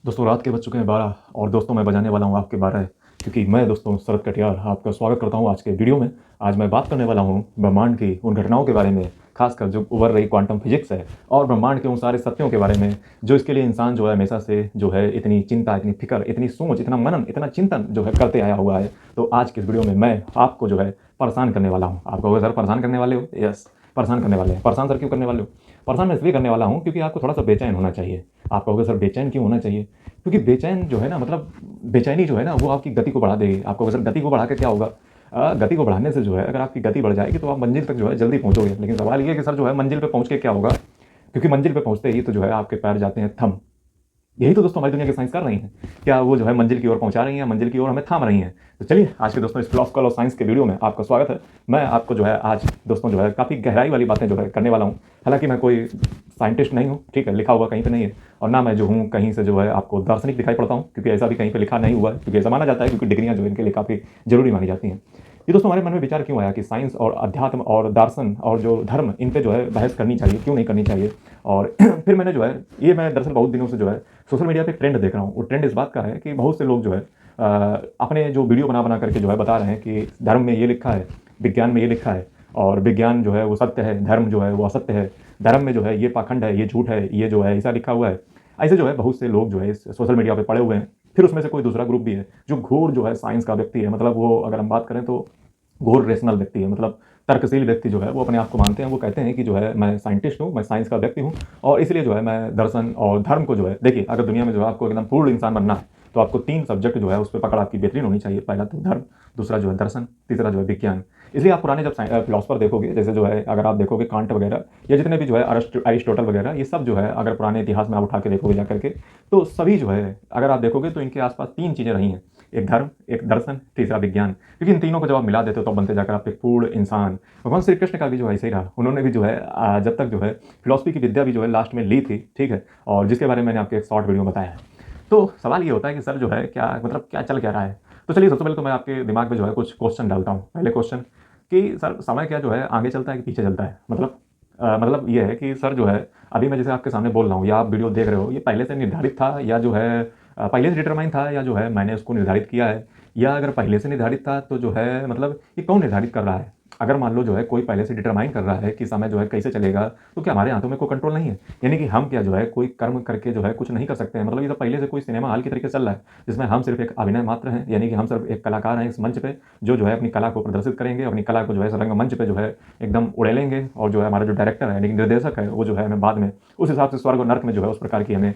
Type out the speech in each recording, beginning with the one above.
दोस्तों रात के बज चुके हैं 12 और दोस्तों मैं बजाने वाला हूँ आपके 12 क्योंकि मैं दोस्तों शरद कटियार आपका स्वागत करता हूँ आज के वीडियो में। आज मैं बात करने वाला हूँ ब्रह्मांड की उन घटनाओं के बारे में, खासकर जो उभर रही क्वांटम फिजिक्स है और ब्रह्मांड के उन सारे सत्यों के बारे में जो इसके लिए इंसान जो है हमेशा से जो है इतनी चिंता, इतनी फिक्र, इतनी सोच, इतना मनन, इतना चिंतन जो है करते आया हुआ है। तो आज के इस वीडियो में मैं आपको जो है परेशान करने वाला हूँ। आप कहोगे सर परेशान करने वाले हो? यस, परेशान करने वाले हैं। परेशान सर क्यों करने वाले हो? परेशान मैं इसलिए करने वाला हूँ क्योंकि आपको थोड़ा सा बेचैन होना चाहिए। आप कहोगे सर बेचैन क्यों होना चाहिए? क्योंकि बेचैन जो है ना, मतलब बेचैनी जो है ना वो आपकी गति को बढ़ा देगी। आपको अगर गति को बढ़ा के क्या होगा, गति को बढ़ाने से जो है अगर आपकी गति बढ़ जाएगी तो आप मंजिल तक जो है जल्दी पहुंचोगे। लेकिन सवाल ये है कि सर जो है मंजिल पे पहुंच के क्या होगा, क्योंकि मंजिल पे पहुंचते ही तो जो है आपके पैर जाते हैं थम। यही तो दोस्तों हमारी दुनिया की साइंस कर रही हैं। क्या वो जो है मंजिल की ओर पहुंचा रही हैं, मंजिल की ओर हमें थाम रही हैं? तो चलिए आज के दोस्तों इस फिलॉसफिकल और साइंस के वीडियो में आपका स्वागत है। मैं आपको जो है आज दोस्तों जो है काफ़ी गहराई वाली बातें जो है करने वाला हूँ। हालांकि मैं कोई साइंटिस्ट नहीं हूँ, ठीक है, लिखा हुआ कहीं पे नहीं है, और ना मैं जो हूँ कहीं से जो है आपको दार्शनिक दिखाई पड़ता हूँ, क्योंकि ऐसा भी कहीं पे लिखा नहीं हुआ है, क्योंकि ऐसा माना जाता है क्योंकि डिग्रियाँ जो इनके लिए काफ़ी जरूरी मानी जाती हैं। ये दोस्तों हमारे मन में विचार क्यों आया कि साइंस और अध्यात्म और दर्शन और जो धर्म, इन पे जो है बहस करनी चाहिए, क्यों नहीं करनी चाहिए। और फिर मैंने जो है ये मैं दरअसल बहुत दिनों से जो है सोशल मीडिया पे ट्रेंड देख रहा हूँ। वो ट्रेंड इस बात का है कि बहुत से लोग जो है अपने जो वीडियो बना बना करके जो है बता रहे हैं कि धर्म में ये लिखा है, विज्ञान में ये लिखा है, और विज्ञान जो है वो सत्य है, धर्म जो है वो असत्य है, धर्म में जो है ये पाखंड है, ये झूठ है, ये जो है ऐसा लिखा हुआ है। ऐसे जो है बहुत से लोग जो है इस सोशल मीडिया पे पड़े हुए हैं। फिर उसमें से कोई दूसरा ग्रुप भी है जो घोर जो है साइंस का व्यक्ति है, मतलब वो अगर हम बात करें तो घोर रेशनल व्यक्ति है, मतलब तर्कशील व्यक्ति जो है वो अपने आप को मानते हैं। वो कहते हैं कि जो है मैं साइंटिस्ट हूँ, मैं साइंस का व्यक्ति हूँ, और इसलिए जो है मैं दर्शन और धर्म को जो है, देखिए अगर दुनिया में जो है आपको एकदम पूर्ण इंसान बनना है तो आपको 3 सब्जेक्ट जो है उस पर पकड़ आपकी बेहतरीन होनी चाहिए। पहला तो धर्म, दूसरा जो है दर्शन, तीसरा जो है विज्ञान। इसलिए आप पुराने जब फिलोसफर देखोगे, जैसे जो है अगर आप देखोगे कांट वगैरह या जितने भी जो है अरिस्टोटल वगैरह, ये सब जो है अगर पुराने इतिहास में आप उठा के देखोगे जा करके, तो सभी जो है अगर आप देखोगे तो इनके आसपास 3 चीज़ें रही हैं। एक धर्म, एक दर्शन, तीसरा विज्ञान। क्योंकि इन तीनों को जब आप मिला देते हो तो बनते जाकर आप एक पूर्ण इंसान। भगवान श्री कृष्ण का भी जो है ऐसे ही रहा। उन्होंने भी जो है जब तक जो है फिलॉसफी की विद्या भी जो है लास्ट में ली थी, ठीक है, और जिसके बारे में मैंने आपके एक शॉर्ट वीडियो में बताया है। तो सवाल ये होता है कि सर जो है क्या, मतलब क्या चल क्या रहा है। तो चलिए सबसे पहले तो मैं आपके दिमाग में जो है कुछ क्वेश्चन डालता हूँ। पहले क्वेश्चन कि सर समय क्या जो है आगे चलता है कि पीछे चलता है? मतलब ये है कि सर जो है अभी मैं जैसे आपके सामने बोल रहा हूँ या आप वीडियो देख रहे हो, ये पहले से निर्धारित था या जो है पहले से डिटरमाइन था, या जो है मैंने उसको निर्धारित किया है, या अगर पहले से निर्धारित था तो जो है मतलब ये कौन निर्धारित कर रहा है? अगर मान लो जो है कोई पहले से डिटरमाइन कर रहा है कि समय जो है कैसे चलेगा, तो क्या हमारे हाथों में कोई कंट्रोल नहीं है? यानी कि हम क्या जो है कोई कर्म करके जो है कुछ नहीं कर सकते हैं? मतलब ये तो पहले से कोई सिनेमा हॉल की तरीके से चल रहा है जिसमें हम सिर्फ एक अभिनय मात्र हैं, यानी कि हम सिर्फ एक कलाकार हैं इस मंच पे, जो है अपनी कला को प्रदर्शित करेंगे, अपनी कला को जो है इस रंगमंच पे जो है एकदम उड़ेलेंगे, और जो है हमारा जो डायरेक्टर है यानी कि निर्देशक है वो जो है हमें बाद में उस हिसाब से स्वर्ग और नर्क में जो है उस प्रकार की हमें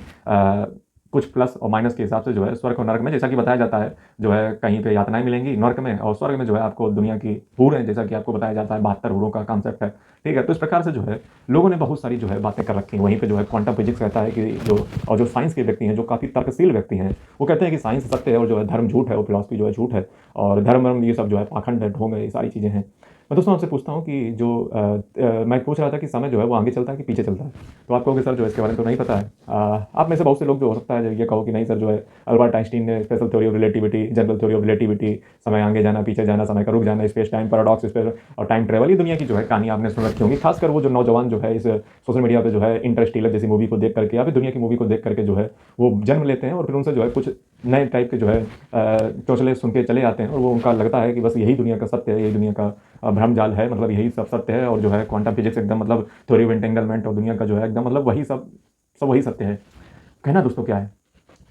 कुछ प्लस और माइनस के हिसाब से जो है स्वर्ग और नर्क में, जैसा कि बताया जाता है, जो है कहीं पे यातनाएं मिलेंगी नर्क में, और स्वर्ग में जो है आपको दुनिया की हूर है, जैसा कि आपको बताया जाता है 72 हूरों का कॉन्सेप्ट है, ठीक है। तो इस प्रकार से जो है लोगों ने बहुत सारी जो है बातें कर रखी हैं। वहीं पे जो है क्वांटम फिजिक्स कहता है कि जो, और जो साइंस के व्यक्ति हैं जो काफ़ी तर्कशील व्यक्ति हैं, वो कहते हैं कि साइंस सत्य है और जो है धर्म झूठ है, और फिलॉसफी जो है झूठ है, और धर्म ये सब जो है पाखंड है, ढोंग है, ये सारी चीज़ें हैं। मैं दोस्तों आपसे पूछता हूँ कि जो मैं पूछ रहा था कि समय जो है वो आगे चलता है कि पीछे चलता है, तो आप कहोगे सर जो है इसके बारे में तो नहीं पता है। आप में से बहुत से लोग जो हो सकता है ये कहो कि नहीं सर जो है अल्बर्ट आइंस्टीन ने special theory of relativity, general theory of relativity, समय आगे जाना पीछे जाना, समय का रुक जाना, स्पेस टाइम पैराडॉक्स, स्पेस और टाइम ट्रेवल, ये दुनिया की जो है कहानी आपने सुन रखी होगी। खासकर वो जो नौजवान जो है इस सोशल मीडिया पे जो है इंटरस्टेलर जैसी मूवी को देख करके या फिर दुनिया की मूवी को देख करके जो है वो जन्म लेते हैं, और फिर उनसे जो है कुछ नए टाइप के जो है चौचले सुन के चले जाते हैं, और वो उनका लगता है कि बस यही दुनिया का सत्य है, यही दुनिया का भ्रम जाल है, मतलब यही सब सत्य है, और जो है क्वांटम फिजिक्स एकदम मतलब थ्योरी ऑफ एंटेंगलमेंट और दुनिया का जो है एकदम मतलब वही सब वही सत्य है। कहना दोस्तों क्या है,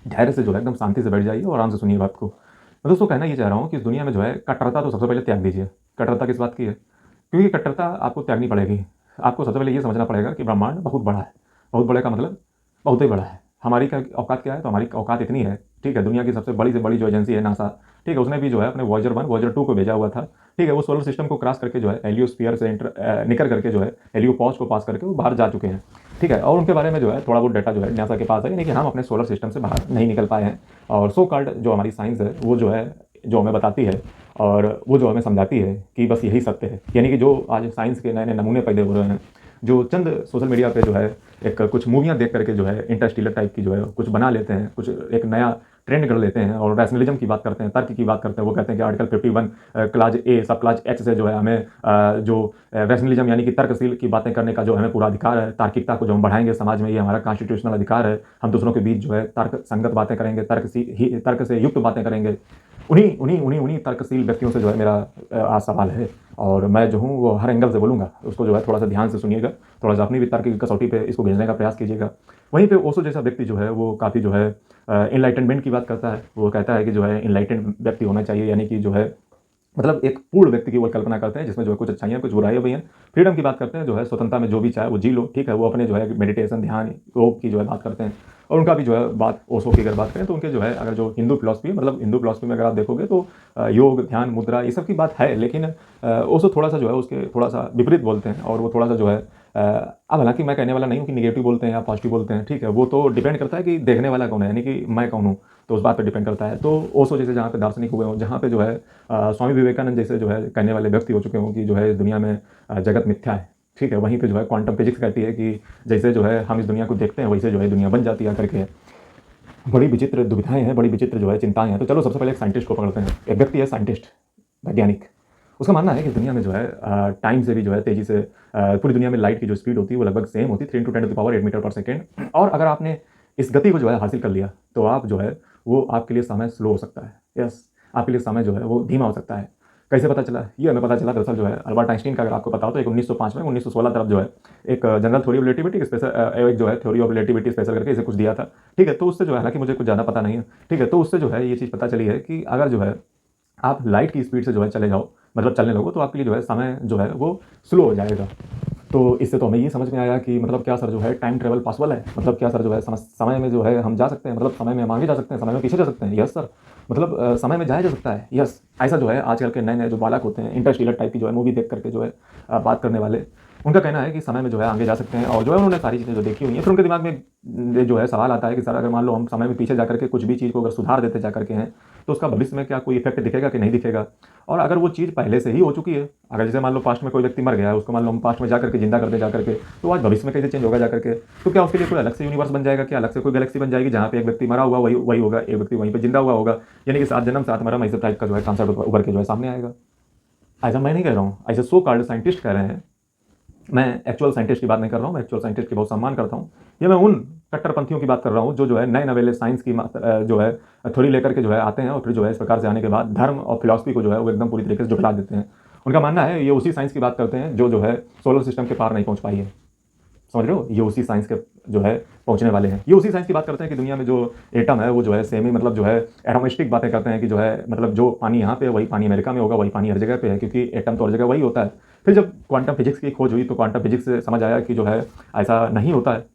धैर्य से जो है एकदम शांति से बैठ जाइए और आराम से सुनिए बात को। मैं दोस्तों कहना ये चाह रहा हूँ कि इस दुनिया में जो है कट्टरता तो सबसे पहले त्याग दीजिए। कट्टरता किस बात की है? क्योंकि कट्टरता आपको त्यागनी पड़ेगी। आपको सबसे पहले ये समझना पड़ेगा कि ब्रह्मांड बहुत बड़ा है। बहुत बड़े का मतलब बहुत ही बड़ा है। हमारी क्या औकात क्या है? तो हमारी औकात इतनी है, ठीक है, दुनिया की सबसे बड़ी से बड़ी जो एजेंसी है नासा, ठीक है, उसने भी जो है अपने वॉयजर 1 वॉयजर 2 को भेजा हुआ था, ठीक है। वो सोलर सिस्टम को क्रॉस करके जो है हेलियोस्फीयर से निकल करके जो है हेलियोपॉज को पास करके वो बाहर जा चुके हैं, ठीक है। और उनके बारे में जो है थोड़ा बहुत डाटा जो है नासा के पास है, यानी कि हम अपने सोलर सिस्टम से बाहर नहीं निकल पाए हैं। और सो कॉल्ड जो हमारी साइंस है वो जो है जो हमें बताती है और वो जो हमें समझाती है कि बस यही सत्य है। यानी कि जो आज साइंस के नए नए नमूने पैदा हो रहे हैं, जो चंद सोशल मीडिया पे जो है एक कुछ मूवियाँ देख करके जो है इंटरस्टेलर टाइप की जो है कुछ बना लेते हैं, कुछ एक नया ट्रेंड कर लेते हैं और रैशनलिज्म की बात करते हैं, तर्क की बात करते हैं। वो कहते हैं कि आर्टिकल 51 क्लाज ए सब क्लाज एच से जो है हमें जो रैशनलिज्म यानी कि तर्कशील की बातें करने का जो हमें पूरा अधिकार है, तार्किकता को जो हम बढ़ाएंगे समाज में, ये हमारा कॉन्स्टिट्यूशनल अधिकार है। हम दूसरों के बीच जो है तर्क संगत बातें करेंगे, तर्क से युक्त बातें करेंगे। उन्हीं तर्कशील व्यक्तियों से जो है मेरा आज सवाल है, और मैं जो हूँ वो हर एंगल से बोलूँगा। उसको जो है थोड़ा सा ध्यान से सुनिएगा, थोड़ा सा अपनी भी तर्क की कसौटी पे इसको भेजने का प्रयास कीजिएगा। वहीं पे ओशो जैसा व्यक्ति जो है वो काफ़ी जो है इनलाइटनमेंट की बात करता है। वो कहता है कि जो है इनलाइटेंड व्यक्ति होना चाहिए, यानी कि जो है मतलब एक पूर्ण व्यक्ति की वो कल्पना करते हैं जिसमें जो है कुछ अच्छाइयाँ कुछ बुराइयाँ भी हैं। फ्रीडम की बात करते हैं, जो है स्वतंत्रता में जो भी चाहे वो जी लो, ठीक है। वो अपने जो है मेडिटेशन, ध्यान, योग की जो है बात करते हैं। और उनका भी जो है बात ओशो की अगर बात करें तो उनके जो है अगर जो हिंदू फिलॉसफी है, मतलब हिंदू फिलॉसफी में अगर आप देखोगे तो योग, ध्यान, मुद्रा ये सब की बात है, लेकिन ओशो थोड़ा सा जो है उसके थोड़ा सा विपरीत बोलते हैं। और वो थोड़ा सा जो है अब हालांकि मैं कहने वाला नहीं हूँ कि निगेटिव बोलते हैं या पॉजिटिव बोलते हैं, ठीक है। वो तो डिपेंड करता है कि देखने वाला कौन है, यानी कि मैं कौन हूँ, तो उस बात पर डिपेंड करता है। तो ओशो जैसे जहाँ पे दार्शनिक हुए हों, जहाँ पे जो है स्वामी विवेकानंद जैसे जो है कहने वाले व्यक्ति हो चुके हों कि जो है इस दुनिया में जगत मिथ्या है, ठीक है। वहीं पे जो है क्वांटम फिजिक्स कहती है कि जैसे जो है हम इस दुनिया को देखते हैं वैसे जो है दुनिया बन जाती है करके। बड़ी विचित्र दुविधाएं हैं, बड़ी विचित्र जो है चिंताएं हैं। तो चलो सबसे पहले एक साइंटिस्ट को पकड़ते हैं। एक व्यक्ति है साइंटिस्ट, वैज्ञानिक। उसका मानना है कि दुनिया में जो है टाइम से भी जो है तेजी से पूरी दुनिया में लाइट की जो स्पीड होती है वो लगभग सेम होती है, 3 × 10⁸ मीटर पर सेकेंड। और अगर आपने इस गति को जो है हासिल कर लिया तो आप जो है वो आपके लिए समय स्लो हो सकता है। यस, आपके लिए समय जो है वो धीमा हो सकता है। कैसे पता चला? ये हमें पता चला दरअसल जो है अल्बर्ट आइंस्टीन का अगर आपको पता हो तो एक 1905 में 1916 तरफ जो है एक general theory of relativity special, एक जो है थ्योरी ऑफ रिलेटिविटी स्पेशल करके इसे कुछ दिया था, ठीक है। तो उससे जो है, हालांकि मुझे कुछ ज़्यादा पता नहीं है, ठीक है, तो उससे जो है ये चीज़ पता चली है कि अगर जो है आप लाइट की स्पीड से जो है चले जाओ, मतलब चलने लगो, तो आपके लिए जो है समय जो है वो स्लो हो जाएगा। तो इससे तो हमें ये समझ में आया कि मतलब क्या सर जो है टाइम ट्रेवल पॉसिबल है, मतलब क्या सर जो है समय में जो है हम जा सकते हैं, मतलब समय में हम आगे जा सकते हैं, समय में पीछे जा सकते हैं। यस सर, मतलब समय में जाया जा सकता है। यस, ऐसा जो है आजकल के नए नए जो बालक होते हैं, इंटरस्टेलर टाइप की जो है मूवी देख करके जो है बात करने वाले, उनका कहना है कि समय में जो है आगे जा सकते हैं। और जो है उन्होंने सारी चीज़ें जो देखी हुई हैं, फिर उनके दिमाग में जो है सवाल आता है कि सर अगर मान लो हम समय में पीछे जा करके कुछ भी चीज़ को अगर सुधार देते जा करके हैं तो उसका भविष्य में क्या कोई इफेक्ट दिखेगा कि नहीं दिखेगा। और अगर वो चीज़ पहले से ही हो चुकी है, अगर जैसे मान लो पास्ट में कोई व्यक्ति मर गया है, उसको मान लो हम पास्ट में जा करके जिंदा करते जा करके, तो आज भविष्य में कैसे चेंज होगा जा करके, तो क्या उसके लिए कोई अलग से यूनिवर्स बन जाएगा, क्या अलग से कोई गैलेक्सी बन जाएगी जहाँ पे एक व्यक्ति मरा हुआ वही होगा, एक व्यक्ति वहीं पे जिंदा हुआ होगा, यानी कि 7 जन्म 7 मरम ऐसे टाइप का जो है कॉन्सेप्ट उभर के जो है सामने आएगा। ऐसा मैं नहीं कह रहा हूँ, ऐसे सो कॉल्ड साइंटिस्ट कह रहे हैं। मैं एक्चुअल साइंटिस्ट की बात नहीं कर रहा हूँ, मैं एक्चुअल साइंटिस्ट की बहुत सम्मान करता हूँ। ये मैं उन कट्टरपंथियों की बात कर रहा हूँ जो है नए नवेले साइंस की जो है थ्योरी लेकर के जो है आते हैं, और फिर जो है इस प्रकार से आने के बाद धर्म और फिलॉसफी को जो है वो एकदम पूरी तरीके से झुठला देते हैं। उनका मानना है ये उसी साइंस की बात करते हैं जो है सोलर सिस्टम के पार नहीं पहुँच पाई है। समझ रहे हो, ये उसी साइंस के जो है पहुंचने वाले हैं। ये उसी साइंस की बात करते हैं कि दुनिया में जो एटम है वो जो है सेमी, मतलब जो है एटोमिस्टिक बातें करते हैं कि जो है मतलब जो पानी यहाँ पे है वही पानी अमेरिका में होगा, वही पानी हर जगह पे है, क्योंकि एटम तो हर जगह वही होता है। फिर जब क्वांटम फिजिक्स की खोज हुई तो क्वांटम फिजिक्स से समझ आया कि जो है ऐसा नहीं होता है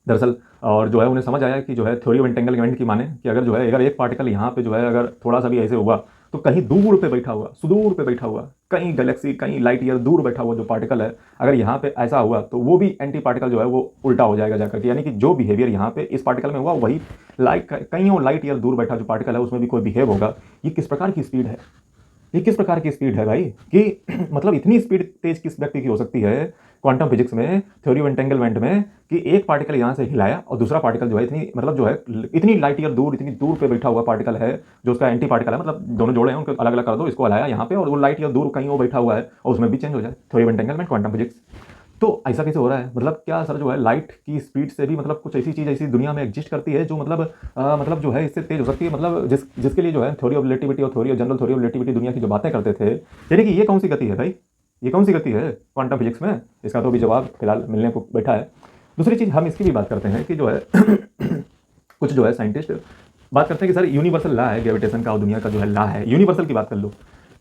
दरअसल। और जो है उन्हें समझ आया कि जो है थ्योरी ऑफ एंटेंगलमेंट की माने कि अगर जो है अगर एक पार्टिकल यहाँ पे जो है अगर थोड़ा सा भी ऐसे हुआ तो कहीं दूर पे बैठा हुआ, सुदूर पे बैठा हुआ, कहीं गैलेक्सी कहीं लाइट ईयर दूर बैठा हुआ जो पार्टिकल है, अगर यहाँ पे ऐसा हुआ तो वो भी एंटी पार्टिकल जो है वो उल्टा हो जाएगा जाकर के, यानी कि जो बिहेवियर यहाँ पे इस पार्टिकल में हुआ वही कहीं लाइट ईयर दूर बैठा जो पार्टिकल है उसमें भी कोई बिहेव होगा। ये किस प्रकार की स्पीड है, ये किस प्रकार की स्पीड है भाई, कि मतलब इतनी स्पीड तेज किस व्यक्ति की हो सकती है क्वांटम फिजिक्स में, थ्योरी ऑफ एंटेंगलमेंट में, कि एक पार्टिकल यहाँ से हिलाया और दूसरा पार्टिकल जो है इतनी मतलब जो है इतनी लाइट ईयर दूर, इतनी दूर पे बैठा हुआ पार्टिकल है जो उसका एंटी पार्टिकल है, मतलब दोनों जोड़े हैं उनको अलग अलग कर दो, इसको हलाया यहाँ पे और वो लाइट ईयर दूर कहीं वो बैठा हुआ है और उसमें भी चेंज हो जाए, theory of entanglement quantum physics. तो ऐसा कैसे हो रहा है, मतलब क्या सर जो है लाइट की स्पीड से भी मतलब कुछ ऐसी चीज़ ऐसी दुनिया में एग्जिस्ट करती है जो मतलब जो है इससे तेज हो सकती है, मतलब जिसके लिए जो है थ्योरी ऑफ रिलेटिविटी और जनरल थ्योरी ऑफ रिलेटिविटी दुनिया की जो बातें करते थे, यानी कि ये कौन सी गति है भाई, ये कौन सी गति है क्वांटम फिजिक्स में? इसका तो भी जवाब फिलहाल मिलने को बैठा है। दूसरी चीज़ हम इसकी भी बात करते हैं कि जो है कुछ जो है साइंटिस्ट बात करते हैं कि सर यूनिवर्सल लॉ है ग्रेविटेशन का और दुनिया का जो है लॉ है, यूनिवर्सल की बात कर लो,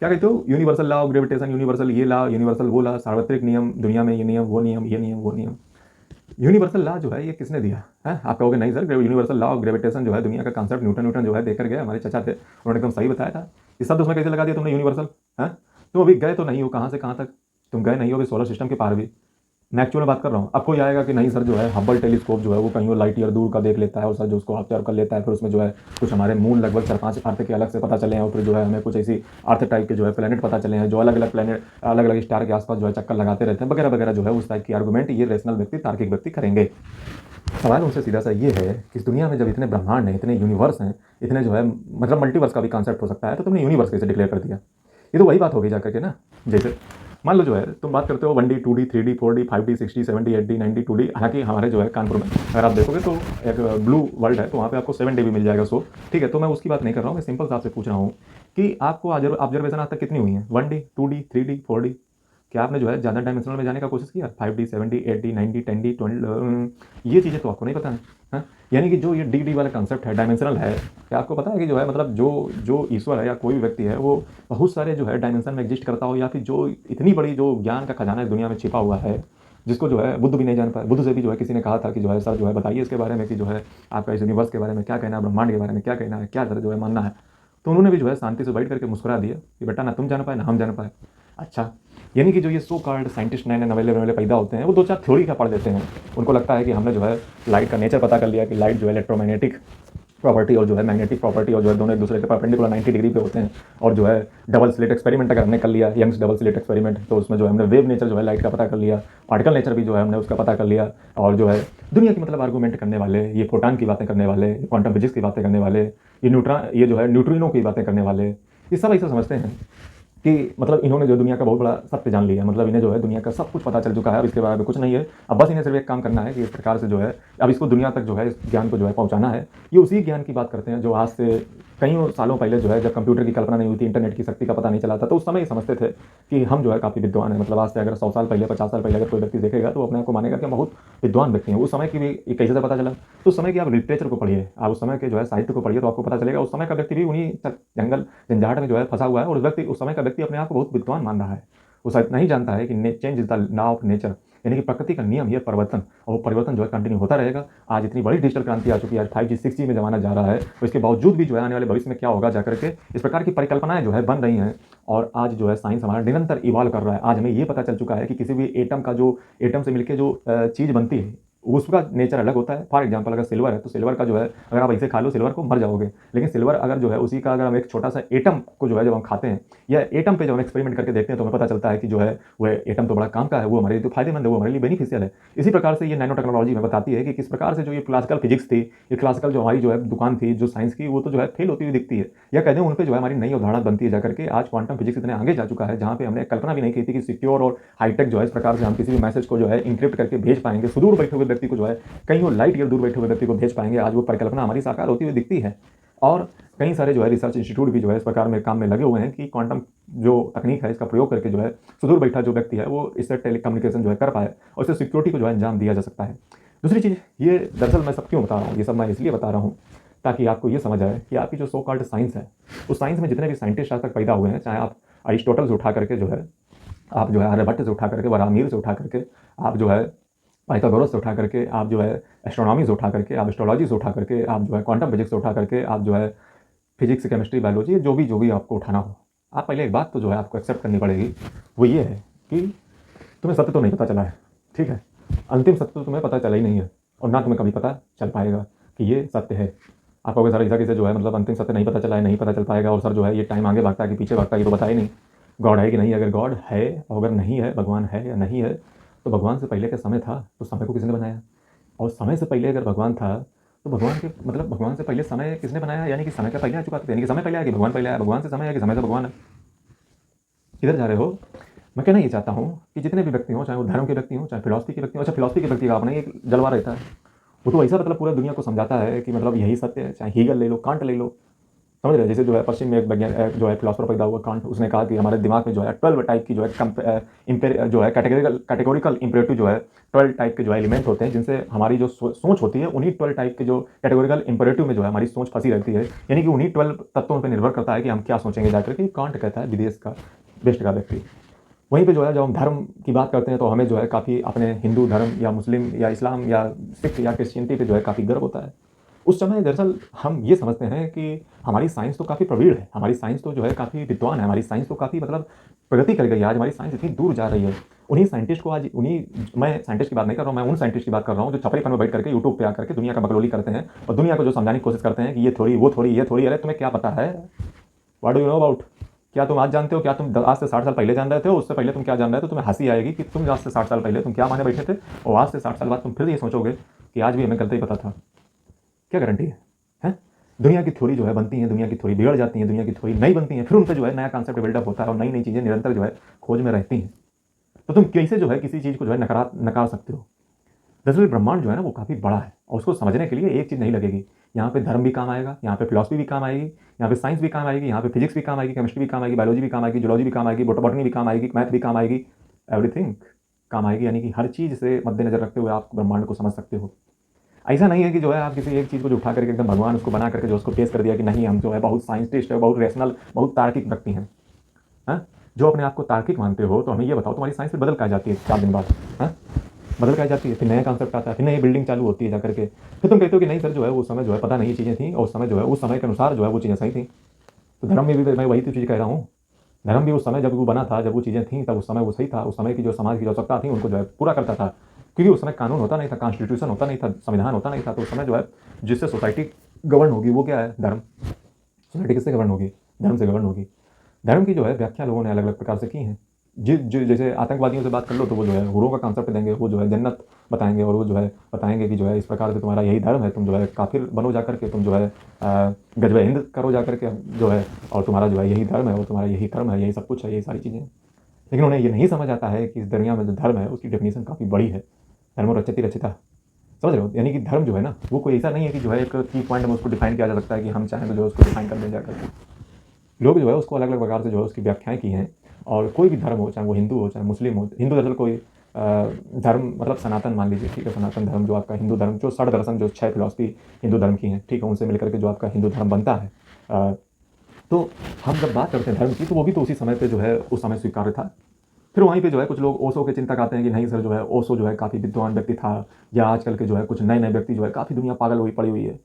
क्या कहते हो, universal law of gravitation, universal ये लॉ, यूनिवर्सल वो लॉ, सार्वत्रिक नियम, दुनिया में ये नियम वो नियम, ये नियम वो नियम। यूनिवर्सल लॉ जो है ये किसने दिया है? आप कहोगे नहीं sir universal law of gravitation जो है दुनिया का कॉन्सेप्ट न्यूटन जो है देकर गए, हमारे चाचा थे, उन्होंने एकदम सही बताया था। इस शब्द उसमें कैसे लगा दिया तुमने यूनिवर्सल? है तुम अभी गए तो नहीं हो कहाँ से कहाँ तक, तुम गए नहीं हो अभी सोलर सिस्टम के पार भी, मैं एक्चुअल में बात कर रहा हूँ। अब कोई आएगा कि नहीं सर जो है हब्बल टेलीस्कोप जो है वो कहीं लाइट ईयर दूर का देख लेता है और सर जो उसको ऑब्जर्व कर लेता है, फिर उसमें जो है कुछ हमारे मून लगभग 4-5 अर्थ के अलग से पता चले हैं और फिर जो है हमें कुछ ऐसी अर्थ टाइप के जो है प्लेनेट पता चले हैं जो अलग अलग प्लेनेट अलग अलग स्टार के आसपास जो है चक्कर लगाते रहते हैं वगैरह वगैरह जो है उस टाइप की आर्गूमेंट ये रेशनल व्यक्ति, तार्किक व्यक्ति करेंगे। सवाल उनसे सीधा सा ये है कि इस दुनिया में जब इतने ब्रह्मांड हैं, इतने यूनिवर्स हैं, इतने जो है मतलब मल्टीवर्स का भी कॉन्सेप्ट हो सकता है, तो तुमने यूनिवर्स कैसे डिक्लेयर कर दिया? ये तो वही बात हो गई जाकर के ना, जैसे मान लो जो है तुम बात करते हो 1D 2D 3D 4D 5D 60 70 80 90 2D। हालांकि हमारे जो है कानपुर में अगर आप देखोगे तो एक ब्लू वर्ल्ड है तो वहाँ पे आपको 7D भी मिल जाएगा। सो ठीक है, तो मैं उसकी बात नहीं कर रहा हूँ, मैं सिंपल सा आपसे पूछ रहा हूँ कि आपको ऑब्जर्वेशन आज तक कितनी हुई है? 1D 2D 3D 4D? क्या आपने जो है ज़्यादा डायमेंशनल में जाने का कोशिश किया? 5D 7D 8D 90 10D 20 ये चीज़ें तो आपको नहीं पता है। हाँ, यानी कि जो ये डी वाला कंसेप्ट है, डायमेंशनल है, क्या आपको पता है कि जो है मतलब जो जो ईश्वर है या कोई भी व्यक्ति है वो बहुत सारे जो है डायमेंशन में एग्जिस्ट करता हो, या फिर जो इतनी बड़ी जो ज्ञान का खजाना इस दुनिया में छिपा हुआ है जिसको जो है बुद्ध भी नहीं जान पाए। बुद्ध से भी जो है किसी ने कहा था कि जो है सर जो है बताइए इसके बारे में कि जो है आपका इस यूनिवर्स के बारे में क्या कहना है, ब्रह्मांड के बारे में क्या कहना है, क्या सर जो है मानना है। तो उन्होंने भी जो है शांति से बैठ करके मुस्कुरा दिया कि बेटा ना तुम जान पाए ना हम जान पाए। अच्छा, यानी कि जो ये सो कॉल्ड साइंटिस्ट नए नए नवेले नवेले पैदा होते हैं वो 2-4 थ्योरी का पढ़ देते हैं। उनको लगता है कि हमने जो है लाइट का नेचर पता कर लिया कि लाइट जो है इलेक्ट्रोमैग्नेटिक प्रॉपर्टी और जो है मैग्नेटिक प्रॉपर्टी और जो है दोनों एक दूसरे के परपेंडिकुलर 90 डिग्री पे होते हैं। और जो है डबल स्लिट एक्सपेरिमेंट अगर हमने कर लिया, यंग्स डबल स्लिट एक्सपेरिमेंट, तो उसमें जो है हमने वेव नेचर जो है लाइट का पता कर लिया, पार्टिकल नेचर भी जो है हमने उसका पता कर लिया। और जो है दुनिया की मतलब आर्गूमेंट करने वाले, ये फोटान की बातें करने वाले, क्वांटम फिजिक्स की बातें करने वाले, ये जो है न्यूट्रिनो की बातें करने वाले, ये सब ऐसा समझते हैं कि मतलब इन्होंने जो दुनिया का बहुत बड़ा सत्य जान लिया, मतलब इन्हें जो है दुनिया का सब कुछ पता चल चुका है, अब इसके बारे में कुछ नहीं है। अब बस इन्हें सिर्फ एक काम करना है कि इस प्रकार से जो है अब इसको दुनिया तक जो है इस ज्ञान को जो है पहुंचाना है। ये उसी ज्ञान की बात करते हैं जो आज से कई सालों पहले जो है जब कंप्यूटर की कल्पना नहीं हुई थी, इंटरनेट की शक्ति का पता नहीं चला था, तो उस समय ये समझते थे कि हम जो है काफ़ी विद्वान हैं। मतलब आज से अगर 100 साल पहले 50 साल पहले अगर कोई व्यक्ति देखेगा तो अपने आप को मानेगा कि हम बहुत विद्वान व्यक्ति हैं। उस समय की भी ये कैसे से पता चला? तो उस समय की आप लिटरेचर को पढ़िए, आप उस समय के जो है साहित्य को पढ़िए तो आपको पता चलेगा उस समय का व्यक्ति भी उन्हीं जंगल झंझाट में जो है फंसा हुआ है और उस समय का व्यक्ति अपने आप को बहुत विद्वान मान रहा है। वो शायद नहीं जानता है कि change is the law of nature, यानी कि प्रकृति का नियम ये परिवर्तन, और वो परिवर्तन जो है कंटिन्यू होता रहेगा। आज इतनी बड़ी डिजिटल क्रांति आ चुकी है, आज 5G 6G में जमाना जा रहा है, तो इसके बावजूद भी जो है आने वाले भविष्य में क्या होगा जाकर के इस प्रकार की परिकल्पनाएं जो है बन रही हैं। और आज जो है साइंस हमारा निरंतर इवॉल्व कर रहा है। आज हमें ये पता चल चुका है कि किसी भी एटम का जो एटम से मिलकर जो चीज़ बनती है उसका नेचर अलग होता है। फॉर एग्जांपल अगर सिल्वर है तो सिल्वर का जो है अगर आप ऐसे खा लो सिल्वर को मर जाओगे, लेकिन सिल्वर अगर जो है उसी का अगर हम एक छोटा सा एटम को जो है जब हम खाते हैं या एटम पे जब हम एक्सपेरिमेंट करके देखते हैं तो हमें पता चलता है कि जो है वह एटम तो बड़ा काम का है, वो हमारे लिए तो फायदेमंद है, वो हमारे लिए बेनिफिशियल है। इसी प्रकार से ये नैनो टेक्नोलॉजी में बताती है कि किस प्रकार से जो ये क्लासिकल फिजिक्स थी, ये क्लासिकल जो हमारी जो है दुकान थी जो साइंस की, वो तो जो है फेल होती हुई दिखती है, या कहते हैं उन पर जो है हमारी नई अवधारणा बनती है जाकर के। आज क्वांटम फिजिक्स इतने आगे जा चुका है जहाँ पे हमने कल्पना भी नहीं की थी कि सिक्योर और हाईटेक जो है इस प्रकार से हम किसी भी मैसेज को जो है इंक्रिप्ट करके भेज पाएंगे, सुदूर बैठे हुए व्यक्ति को जो है कहीं वो लाइट ईयर दूर बैठे हुए व्यक्ति को भेज पाएंगे। आज वो परिकल्पना हमारी साकार होती हुई दिखती है। और कई सारे जो है रिसर्च इंस्टीट्यूट भी जो है इस प्रकार में काम में लगे हुए हैं कि क्वांटम जो तकनीक है इसका प्रयोग करके जो है सुदूर बैठा जो व्यक्ति है वो इससे टेलीकम्युनिकेशन जो है कर पाए और इससे सिक्योरिटी को जो है अंजाम दिया जा सकता है। दूसरी चीज़ ये दरअसल मैं सब क्यों बता रहा हूँ, ये सब मैं इसलिए बता रहा हूँ ताकि आपको ये समझ आए कि आपकी जो सो कॉल्ड साइंस है उस साइंस में जितने भी साइंटिस्ट आज तक पैदा हुए हैं, चाहे आप अरिस्टोटल से उठा करके जो है आप जो है आर्यभट्ट से उठा करके, वराहमिहिर से उठा करके, आप जो है पाइथागोरस से उठा करके, आप जो है एस्ट्रोनॉमी से उठा करके, आप एस्ट्रोलॉजी से उठा करके, आप जो है क्वांटम फिजिक्स से उठा करके, आप जो है फिजिक्स केमिस्ट्री बायोलॉजी जो भी आपको उठाना हो, आप पहले एक बात तो जो है आपको एक्सेप्ट करनी पड़ेगी, वो ये है कि तुम्हें सत्य तो नहीं पता चला है, ठीक है। अंतिम सत्य तो तुम्हें पता चला ही नहीं है और ना तुम्हें कभी पता चल पाएगा कि ये सत्य है। आप कहोगे सर ऐसा कैसे जो है मतलब अंतिम सत्य नहीं पता चला है, नहीं पता चल पाएगा, और सर जो है ये टाइम आगे भागता है कि पीछे भागता है, ये तो बताया नहीं। गॉड है कि नहीं? अगर गॉड है और अगर नहीं है, भगवान है या नहीं है, तो भगवान से पहले का समय था तो समय को किसने बनाया? और समय से पहले अगर भगवान था तो भगवान के मतलब भगवान से पहले समय किसने बनाया? यानी कि समय का पहले आ चुका था, यानी कि समय पहले आया कि भगवान पहले आया, भगवान से समय आया कि समय से भगवान है। किधर जा रहे हो? मैं कहना ये चाहता हूँ कि जितने भी व्यक्ति हों, चाहे वो धर्म के व्यक्ति हों, चाहे फिलॉसफी के व्यक्ति हों। अच्छा, फिलॉसफी के व्यक्ति का अपना एक जलवा रहता है, वो तो ऐसा मतलब पूरा दुनिया को समझाता है कि मतलब यही सत्य है। चाहे हीगल ले लो, कांट ले लो, समझ रहे हैं? जैसे जो है पश्चिम में एक वैज्ञानिक जो है फिलोसफर पैदा हुआ कांट, उसने कहा कि हमारे दिमाग में जो है 12 टाइप की जो है जो है कैटेगोरिकल इंपेरेटिव जो है 12 टाइप के जो है एलिमेंट होते हैं जिनसे हमारी जो सोच होती है, उन्हीं 12 टाइप के जो कैटेगोरिकल इंपेरेटिव में जो है हमारी सोच फंसी रहती है। यानी कि उन्हीं 12 तत्वों पर निर्भर करता है कि हम क्या सोचेंगे जाकर के। कांट कहता है विदेश का वेस्ट का व्यक्ति। वहीं पे जो है जब हम धर्म की बात करते हैं तो हमें जो है काफ़ी अपने हिंदू धर्म या मुस्लिम या इस्लाम या सिख या क्रिश्चियनिटी पे जो है काफ़ी गर्व होता है। उस समय दरअसल हम ये समझते हैं कि हमारी साइंस तो काफ़ी प्रवीण है, हमारी साइंस तो जो है काफ़ी विद्वान है, हमारी साइंस तो काफ़ी मतलब प्रगति कर गई है, आज हमारी साइंस इतनी दूर जा रही है। उन्हीं साइंटिस्ट को आज उन्हीं मैं साइंटिस्ट की बात नहीं कर रहा हूँ, मैं उन साइंटिस्ट की बात कर रहा हूँ जो छपरीपन में बैठ करके यूट्यूब पे आकर के दुनिया का बकलोली करते हैं और दुनिया को जो समझाने की कोशिश करते हैं कि ये थोड़ी, वो थोड़ी, ये थोड़ी। अरे तुम्हें क्या पता है? What do you know about? क्या तुम आज जानते हो? क्या तुम आज से 60 साल पहले जान रहे थे? उससे पहले तुम क्या जान रहे थे? तुम्हें हंसी आएगी कि तुम आज से 60 साल पहले तुम क्या माने बैठे थे और आज से 60 साल बाद तुम फिर ये सोचोगे कि आज भी हमें गलत ही पता था। क्या गारंटी है? हैं? दुनिया की थ्योरी जो है बनती है, दुनिया की थ्योरी बिगड़ जाती है, दुनिया की थ्योरी नई बनती है, फिर उनसे जो है नया कॉन्सेप्ट बिल्डअप होता है और नई नई चीज़ें निरंतर जो है खोज में रहती हैं। तो तुम कैसे जो है किसी चीज़ को जो है नकार सकते हो? दरअसल ब्रह्मांड जो है ना वो काफ़ी बड़ा है और उसको समझने के लिए एक चीज़ नहीं लगेगी। यहाँ पे धर्म भी काम आएगा, यहाँ पे फिलॉसफी भी काम आएगी, यहाँ पे साइंस भी काम आएगी, यहाँ पे फिजिक्स भी काम आएगी, केमिस्ट्री भी काम आएगी, बायोलॉजी भी काम आएगी, जूलॉजी भी काम आएगी, बॉटनी भी काम आएगी, मैथ भी काम आएगी, एवरीथिंग काम आएगी। यानी कि हर चीज़ से मद्देनजर रखते हुए आप ब्रह्मांड को समझ सकते हो। ऐसा नहीं है कि जो है आप किसी एक चीज़ को जो उठा करके एकदम भगवान उसको बना करके जो उसको पेश कर दिया कि नहीं हम जो है बहुत साइंटिस्ट है, बहुत रैशनल, बहुत तार्किक व्यक्ति हैं। हाँ? जो अपने आप को तार्किक मानते हो तो हमें ये बताओ तुम्हारी साइंस में बदल क्या जाती है 4 दिन बाद? हाँ? बदल क्या जाती है, फिर नया कॉन्सेप्ट आता है, फिर नई बिल्डिंग चालू होती है जाकर के। फिर तुम कहते हो कि नहीं सर जो है उस समय जो है पता नहीं चीज़ें थी और उस समय जो है उस समय के अनुसार जो है वो चीज़ें सही थी। तो धर्म में भी मैं वही तो चीज़ कह रहा हूँ। धर्म भी उस समय जब वो बना था, जब वो चीज़ें थी तब उस समय वो सही था। उस समय की जो समाज की जो आवश्यकता थी उनको जो है पूरा करता था। क्योंकि उस समय कानून होता नहीं था, कॉन्स्टिट्यूशन होता नहीं था, संविधान होता नहीं था। तो उस समय जो है जिससे सोसाइटी गवर्न होगी वो क्या है? धर्म। सोसाइटी किससे गवर्न होगी? धर्म से गवर्न होगी। धर्म की जो है व्याख्या लोगों ने अलग अलग प्रकार से की है। जैसे आतंकवादियों से बात कर लो तो वो जो है हुरों का कॉन्सेप्ट देंगे, वो जो है जन्नत बताएंगे और वो जो है बताएंगे कि जो है इस प्रकार से तुम्हारा यही धर्म है, तुम जो है काफिर बनो जा करके, तुम जो है गजबे हिंद करो जा करके जो है, और तुम्हारा जो है यही धर्म है और तुम्हारा यही कर्म है, यही सब कुछ है, यही सारी चीज़ें। लेकिन उन्हें ये नहीं समझ आता है कि इस दुनिया में जो धर्म है उसकी डेफिनेशन काफ़ी बड़ी है। धर्मो रक्षति रक्षिता। समझ रहे हो? यानी कि धर्म जो है ना वो कोई ऐसा नहीं है कि जो है एक की पॉइंट में उसको डिफाइन किया जा सकता है कि हम चाहें तो जो है उसको डिफाइन कर दें जाकर के। लोग जो है उसको अलग अलग प्रकार से जो है उसकी व्याख्याएं की हैं। और कोई भी धर्म हो, चाहे वो हिंदू हो चाहे मुस्लिम हो, हिंदू दरअसल कोई धर्म मतलब सनातन मान लीजिए, ठीक है, सनातन धर्म जो आपका हिंदू धर्म, जो 6 दर्शन जो 6 फिलॉसफी हिंदू धर्म की हैं, ठीक है, उनसे मिलकर के जो आपका हिंदू धर्म बनता है। तो हम जब बात करते हैं धर्म की तो वो भी तो उसी समय पे जो है उस समय स्वीकार्य था। फिर वहीं पे जो है कुछ लोग ओशो के चिंतक आते हैं कि नहीं सर जो है ओशो जो है काफ़ी विद्वान व्यक्ति था, या आजकल के जो है कुछ नए नए व्यक्ति जो है काफ़ी दुनिया पागल हुई पड़ी हुई है,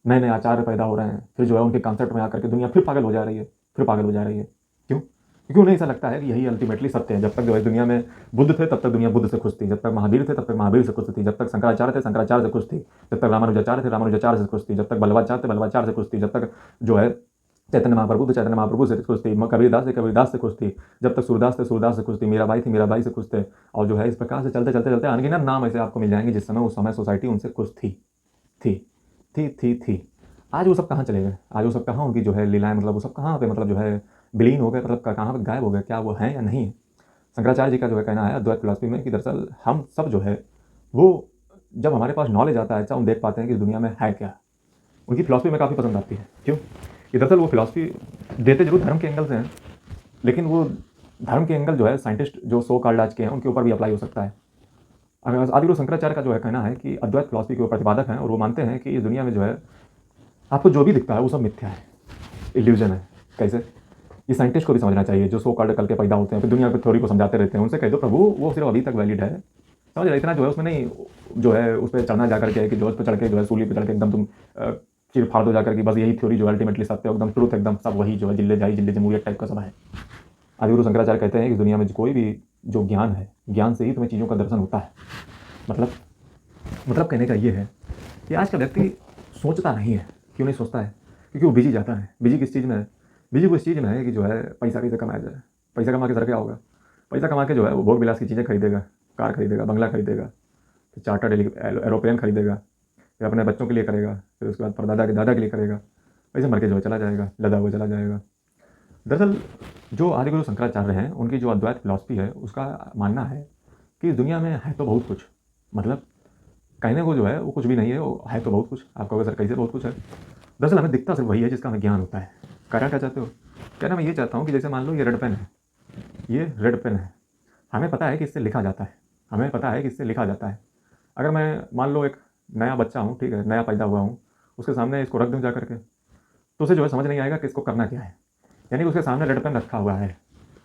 नए नए आचार्य पैदा हो रहे हैं, फिर जो है उनके कॉन्सेप्ट में आकर के दुनिया फिर पागल हो जा रही है, फिर पागल हो जा रही है। क्यों? क्योंकि उन्हें ऐसा लगता है कि यही अल्टीमेटली सत्य है। जब तक जो है दुनिया में बुद्ध थे तब तक दुनिया बुद्ध से खुश थी, जब तक महावीर थे तब तक महावीर से खुश थी, जब तक शंकराचार्य थे शंकराचार्य से खुश थी, जब तक रामानुजाचार्य थे रामानुजाचार्य से खुश थी, जब तक बल्लभाचार्य थे बल्लभाचार्य से खुश थी, जब तक जो है चैतन्य महाप्रभु थे चैतन्य महाप्रभु से खुश थी, कबीरदास थे कबीरदास से खुश थी, जब तक सूरदास थे सूरदास से खुश थी, मीराबाई थी मीराबाई से खुश थे। और जो है इस प्रकार से चलते चलते चलते अनगिनत नाम ऐसे आपको मिल जाएंगे जिस समय उस समय सोसाइटी उनसे खुश थी थी थी। आज वो सब कहाँ चले गए? आज वो सब कहाँ उनकी जो है लीलाएं, मतलब वो सब कहाँ पे मतलब जो है विलीन हो गए, मतलब कहाँ पे गायब हो गए? क्या वो हैं या नहीं है? शंकराचार्य जी का जो है कहना है अद्वैत फिलॉसफी में कि दरअसल हम सब जो है वो जब हमारे पास नॉलेज आता है अच्छा हम देख पाते हैं कि इस दुनिया में है क्या। उनकी फिलॉसफी में काफ़ी पसंद आती है। क्यों? कि दरअसल वो फिलॉसफी देते जरूर धर्म के एंगल से हैं, लेकिन वो धर्म के एंगल जो है साइंटिस्ट जो सो कॉल्ड आज के हैं उनके ऊपर भी अप्लाई हो सकता है। अगर आदिगुरु शंकराचार्य का जो है कहना है कि अद्वैत फिलॉसफी के वो प्रतिपादक हैं और वो मानते हैं कि इस दुनिया में जो है आपको जो भी दिखता है वो सब मिथ्या है, इल्यूजन है। कैसे? ये साइंटिस्ट को भी समझना चाहिए जो सो कॉल्ड कल के पैदा होते हैं फिर दुनिया की थ्योरी को समझाते रहते हैं। उनसे कह दो प्रभु वो सिर्फ अभी तक वैलिड है, समझ रहे? इतना जो है उसमें नहीं जो है उस पर चढ़ना जाकर के कि जो उस पर चढ़ के जो है सूली पर चढ़ के एकदम तुम चिर फाड़ दो जाकर कि बस यही थ्योरी जो है अल्टीमेटली सत्य है, एकदम ट्रूथ, एकदम सब वही जो है जिल्ले जाई जिल्ले जमूरियत टाइप का सब है। आदिगुरु शंकराचार्य कहते हैं कि दुनिया में कोई भी जो ज्ञान है, ज्ञान से ही तुम्हें चीज़ों का दर्शन होता है। मतलब कहने का ये है कि आज का व्यक्ति सोचता नहीं है। क्यों नहीं सोचता है? क्योंकि वो बिजी जाता है। बिजी किस चीज़ में है? बिजी वो इस चीज़ में है कि जो है पैसा कैसे कमाया जाए। पैसा कमा के सर क्या होगा? पैसा कमा के जो है वो भोग विलास की चीज़ें खरीदेगा, कार खरीदेगा, बंगला खरीदेगा, फिर चार्टर्ड एरोप्लेन खरीदेगा, फिर अपने बच्चों के लिए करेगा, फिर उसके बाद परदादा के दादा के लिए करेगा, ऐसे मर के जो है चला जाएगा, लदा हुआ चला जाएगा। दरअसल जो आदिगुरु शंकराचार्य हैं उनकी जो अद्वैत फिलॉसफी है उसका मानना है कि इस दुनिया में है तो बहुत कुछ, मतलब कहने को जो है वो कुछ भी नहीं है, वो है तो बहुत कुछ। आप कहोगे सर कैसे बहुत कुछ है? दरअसल हमें दिखता सिर्फ वही है जिसका हमें ज्ञान होता है। कहना क्या चाहते हो? कहना मैं ये चाहता हूँ कि जैसे मान लो ये रेड पेन है, ये रेड पेन है, हमें पता है कि इससे लिखा जाता है, हमें पता है कि इससे लिखा जाता है। अगर मैं मान लो एक नया बच्चा हूँ, ठीक है, नया पैदा हुआ हूँ, उसके सामने इसको रख दूँ जा करके तो उसे जो है समझ नहीं आएगा कि इसको करना क्या है। यानी उसके सामने रेड पेन रखा हुआ है,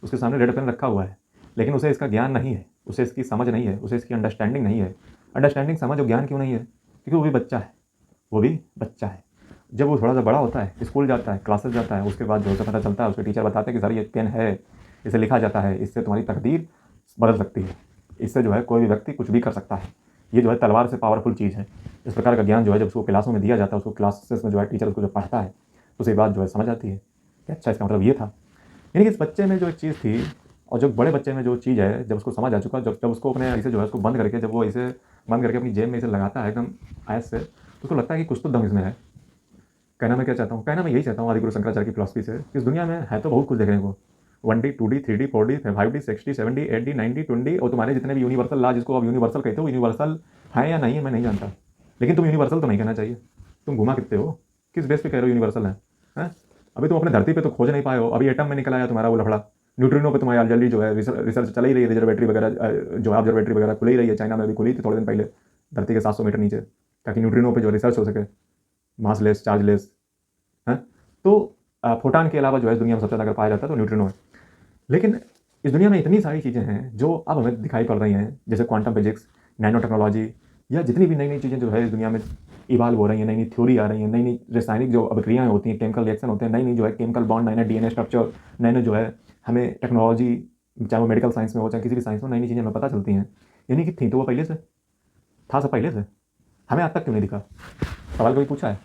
उसके सामने रेड पेन रखा हुआ है, लेकिन उसे इसका ज्ञान नहीं है, उसे इसकी समझ नहीं है, उसे इसकी अंडरस्टैंडिंग नहीं है। अंडरस्टैंडिंग, समझ और ज्ञान क्यों नहीं है? क्योंकि वो भी बच्चा है। वो भी बच्चा है। जब वो थोड़ा सा बड़ा होता है, स्कूल जाता है, क्लासेस जाता है, उसके बाद जो है पता चलता है, उसके टीचर बताते हैं कि सर ये पेन है, इसे लिखा जाता है, इससे तुम्हारी तकदीर बदल सकती है, इससे जो है कोई भी व्यक्ति कुछ भी कर सकता है, ये जो है तलवार से पावरफुल चीज़ है। इस प्रकार का ज्ञान जो है जब उसको क्लासों में दिया जाता है, उसको क्लासेस में जो है टीचर उसको जब पढ़ता है तो उसे बात जो है समझ आती है कि अच्छा इसका मतलब ये था। यानी कि इस बच्चे में जो एक चीज़ थी और जो बड़े बच्चे में जो चीज़ है, जब उसको समझ आ चुका, जब उसको अपने इसे जो है उसको बंद करके, जब वो इसे बंद करके अपनी जेब में इसे लगाता है एकदम ऐसे से, तो उसको लगता है कि कुछ तो दम इसमें है। कहना मैं क्या चाहता हूँ, कहना मैं यही चाहता हूँ आदिगुरु शंकराचार्य की फिलॉसफी से कि इस दुनिया में है तो बहुत कुछ देखने को, 1D 2D 3D 4D 5D 6D 7D 8D 9D 20 और तुम्हारे जितने भी यूनिवर्सल लॉ जिसको आप यूनिवर्सल कहते हो, यूनिवर्सल है या नहीं है मैं नहीं जानता, लेकिन तुम यूनिवर्सल तो नहीं कहना चाहिए। तुम घुमा कितने हो, किस बेस पे कह रहे हो यूनिवर्सल है? अभी तुम अपने धरती पे तो खोज नहीं पाए हो, अभी एटम में निकल आया तुम्हारा वो लफड़ा, न्यूट्रिनो पे तुम्हारी जल्दी जो है रिसर्च चल ही रही है, रिजर्वेटरी वगैरह जो है ऑब्जर्वेटरी वगैरह खुल ही रही है, चाइना में भी खुली थी थोड़े दिन पहले धरती के 700 मीटर नीचे, ताकि न्यूट्रिनो पे जो रिसर्च हो सके, मासलेस चार्जलेस है। तो फोटान के अलावा जो है इस दुनिया में सबसे ज़्यादा अगर पाया जाता है तो न्यूट्रिनो है। लेकिन इस दुनिया में इतनी सारी चीज़ें हैं जो अब हमें दिखाई पड़ रही हैं, जैसे क्वांटम फिजिक्स, नैनो टेक्नोलॉजी, या जितनी भी नई नई चीज़ें जो है इस दुनिया में इवाल्व हो रही हैं, नई नई थ्योरी आ रही हैं, नई नई रासायनिक जो अभिक्रियाएँ होती हैं, केमिकल रिएक्शन होते हैं, नई नई जो है केमिकल बॉन्ड, नए नए डीएनए स्ट्रक्चर, नए नए जो है हमें टेक्नोलॉजी, चाहे वो मेडिकल साइंस में हो चाहे किसी भी साइंस में, नई नई चीज़ें हमें पता चलती हैं। यानी कि थी तो वो पहले से, था सब पहले से, हमें आज तक क्यों नहीं दिखा? सवाल कभी पूछा है?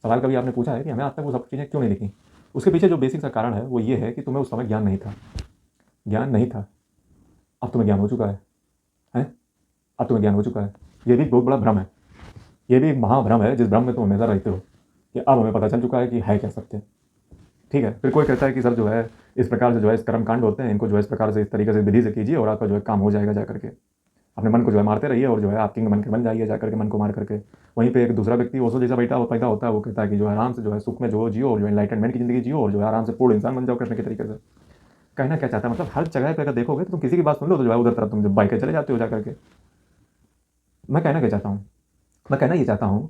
सवाल कभी आपने पूछा है कि हमें आज तक वो सब चीज़ें क्यों नहीं दिखी? उसके पीछे जो बेसिक सा कारण है वो ये है कि तुम्हें उस समय ज्ञान नहीं था। ज्ञान नहीं था, अब तुम्हें ज्ञान हो चुका है? अब तुम्हें ज्ञान हो चुका है। ये भी बहुत बड़ा भ्रम है, ये भी एक महाभ्रम है जिस भ्रम में तुम हमेशा रहते हो कि अब हमें पता चल चुका है कि है क्या सत्य। ठीक है, फिर कोई कहता है कि सर जो है इस प्रकार से जो है इस कर्मकांड होते हैं, इनको जो है इस प्रकार से इस तरीके से विधि से कीजिए और आपका जो है काम हो जाएगा, जा करके अपने मन को जो है मारते रहिए और जो है आपकी मन के बन जाइए जा करके मन को मार करके। वहीं पे एक दूसरा व्यक्ति ओशो जैसा पैदा होता है, वो कहता है कि जो है आराम से जो है सुख में जो जियो और जो एनलाइटनमेंट की जिंदगी जियो और जो है आराम से पूर्ण इंसान बन जाओ कृष्ण के तरीके से। कहना क्या चाहता है, मतलब हर जगह पे अगर देखोगे तो तुम किसी की बात सुन लो तो जो है उधर तरफ तुम जब बाइक चले जाते हो जा करके। मैं कहना क्या चाहता हूँ, मैं कहना ये चाहता हूँ,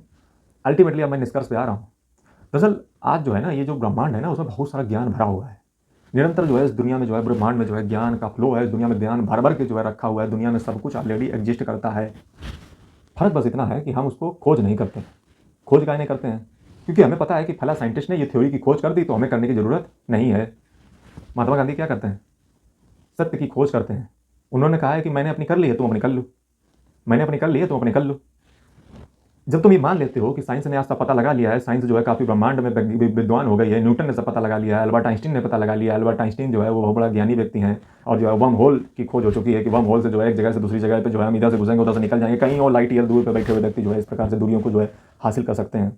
अल्टीमेटली अब मैं निष्कर्ष पे आ रहा हूँ। दरअसल आज जो है ना, ये जो ब्रह्मांड है ना, उसमें बहुत सारा ज्ञान भरा हुआ है। निरंतर जो है इस दुनिया में जो है ब्रह्मांड में जो है ज्ञान का फ्लो है, इस दुनिया में ज्ञान भर भर के जो है रखा हुआ है, दुनिया में सब कुछ ऑलरेडी एग्जिस्ट करता है। फर्क बस इतना है कि हम उसको खोज नहीं करते। खोज काहे नहीं करते हैं? क्योंकि हमें पता है कि फला साइंटिस्ट ने ये थ्योरी की खोज कर दी तो हमें करने की ज़रूरत नहीं है। महात्मा गांधी क्या करते हैं? सत्य की खोज करते हैं। उन्होंने कहा है कि मैंने अपनी कर ली है, तुम अपनी कर लो। मैंने अपनी कर ली है, तुम अपनी कर लो। जब तुम ये मान लेते हो कि साइंस ने आज तक पता लगा लिया है, साइंस जो है काफ़ी ब्रह्मांड में विद्वान हो गई है, न्यूटन ने सब पता लगा लिया है, अल्बर्ट आइंस्टीन ने पता लगा लिया है, अल्बर्ट आइंस्टीन जो है वो बहुत बड़ा ज्ञानी व्यक्ति हैं और जो है वर्म होल की खोज हो चुकी है कि वर्म होल से जो है एक जगह से दूसरी जगह पे जो है हम इधर से घुसेंगे उधर से निकल जाएंगे, कहीं और लाइट ईयर दूर पे बैठे हुए व्यक्ति जो है इस प्रकार से दूरियों को जो है हासिल कर सकते हैं।